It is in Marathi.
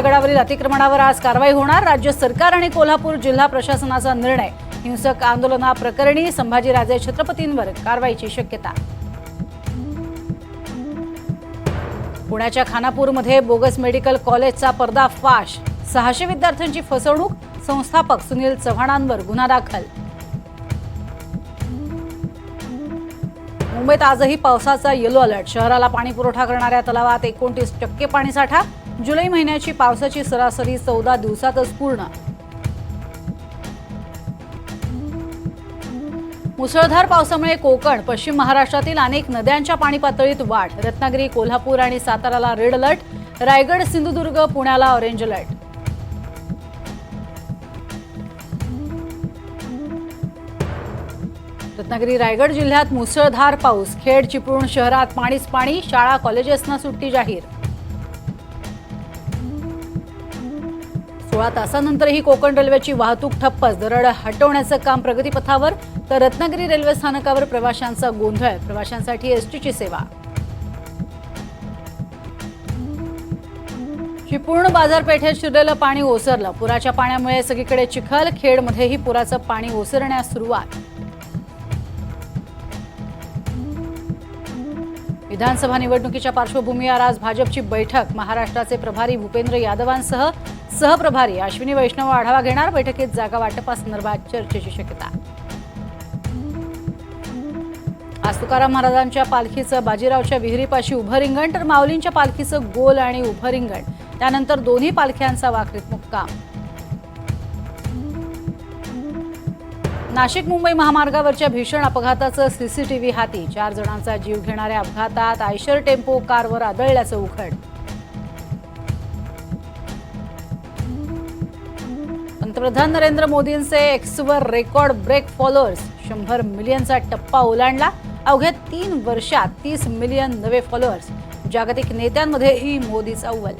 गडावरील अतिक्रमणावर आज कारवाई होणार। राज्य सरकार आणि कोल्हापूर जिल्हा प्रशासनाचा निर्णय। हिंसक आंदोलनाप्रकरणी संभाजीराजे छत्रपतींवर कारवाईची शक्यता। पुण्याच्या खानापूरमध्ये बोगस मेडिकल कॉलेजचा पर्दाफाश। 600 विद्यार्थ्यांची फसवणूक। संस्थापक सुनील चव्हाणांवर गुन्हा दाखल। मुंबईत आजही पावसाचा येलो अलर्ट। शहराला पाणी पुरवठा करणाऱ्या तलावात 29% पाणीसाठा। जुलै महिन्याची पावसाची सरासरी 14 दिवसातच पूर्ण। मुसळधार पावसामुळे कोकण, पश्चिम महाराष्ट्रातील अनेक नद्यांच्या पाणी पातळीत वाढ। रत्नागिरी, कोल्हापूर आणि साताराला रेड अलर्ट। रायगड, सिंधुदुर्ग, पुण्याला ऑरेंज अलर्ट। रत्नागिरी, रायगड जिल्ह्यात मुसळधार पाऊस। खेड, चिपळूण शहरात पाणीच पाणी। शाळा कॉलेजेसना सुट्टी जाहीर। 16 तासांनंतरही कोकण रेल्वेची वाहतूक ठप्पच। दरड हटवण्याचं काम प्रगतीपथावर, तर रत्नागिरी रेल्वे स्थानकावर प्रवाशांचा गोंधळ। प्रवाशांसाठी एसटीची सेवा। चिपळूण बाजारपेठेत शिरलेलं पाणी ओसरलं। पुराच्या पाण्यामुळे सगळीकडे चिखल। खेडमध्येही पुराचं पाणी ओसरण्यास सुरुवात। विधानसभा निवडणुकीच्या पार्श्वभूमीवर आज भाजपची बैठक। महाराष्ट्राचे प्रभारी भूपेंद्र यादवांसह सहप्रभारी अश्विनी वैष्णव आढावा घेणार। बैठकीत जागा वाटपासंदर्भात चर्चेची शक्यता। आज तुकाराम महाराजांच्या पालखीचं बाजीरावच्या विहिरीपाशी उभं रिंगण, तर माऊलींच्या पालखीचं गोल आणि उभं रिंगण। त्यानंतर दोन्ही पालख्यांचा वाखरीत मुक्काम। नाशिक मुंबई महामार्गावरच्या भीषण अपघाताचं सीसीटीव्ही हाती। 4 जणांचा जीव घेणाऱ्या अपघातात आयशर टेम्पो कारवर आदळल्याचं उघड। पंतप्रधान नरेंद्र मोदींचे एक्सवर रेकॉर्ड ब्रेक फॉलोअर्स। 100 मिलियनचा टप्पा ओलांडला। अवघ्या 3 वर्षात 30 मिलियन नवे फॉलोअर्स। जागतिक नेत्यांमध्येही मोदीच अव्वल।